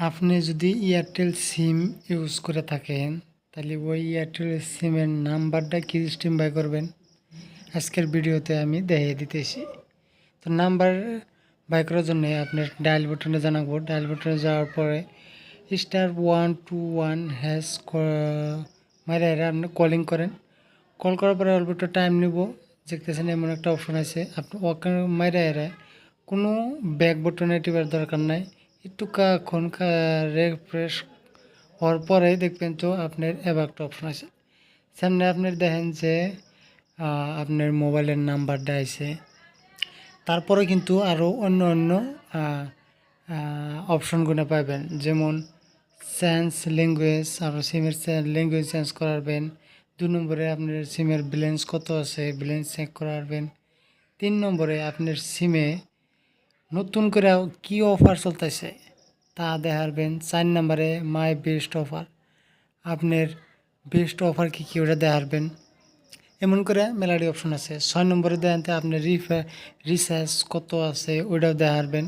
আপনি যদি Airtel SIM use করে থাকেন তাহলে ওই এয়ারটেল সিমের নাম্বারটা কি সিস্টেম বাই করবেন আজকের ভিডিওতে আমি দেখিয়ে দিতেছি। তো নাম্বার বাই করার জন্য আপনার ডায়াল বাটনে জানাবো। ডায়াল বাটনে যাওয়ার পরে *121# মারে আপনি কলিং করেন। কল করার পরে অল্প একটু টাইম নেব। দেখতেছেন এমন একটা অপশন আছে, আপনি ওখানে মাইরা কোনো ব্যাক বাটনে টিপার দরকার নাই। একটু কাক্ষণ রিফ্রেশ হওয়ার পরে দেখবেন তো আপনার এবার একটা অপশন আছে, সামনে আপনার দেখেন যে আপনার মোবাইলের নাম্বারটা আছে। তারপরে কিন্তু আরও অন্য অন্য অপশনগুলো পাবেন, যেমন চেঞ্জ ল্যাঙ্গুয়েজ, আপনার সিমের ল্যাঙ্গুয়েজ চেঞ্জ করাবেন। 2 নম্বরে আপনার সিমের ব্যালেন্স কত আছে ব্যালেন্স চেক করাবেন। 3 নম্বরে আপনার সিমে নতুন করে কি অফার চলতেছে তা দেখাবেন। 4 নম্বরে মাই বেস্ট অফার, আপনার বেস্ট অফার কী কী ওটা দেখাবেন। এমন করে মেলাডি অপশন আছে। 6 নম্বরে দেখেন আপনার রিচার্জ কত আছে ওইটাও দেখাবেন।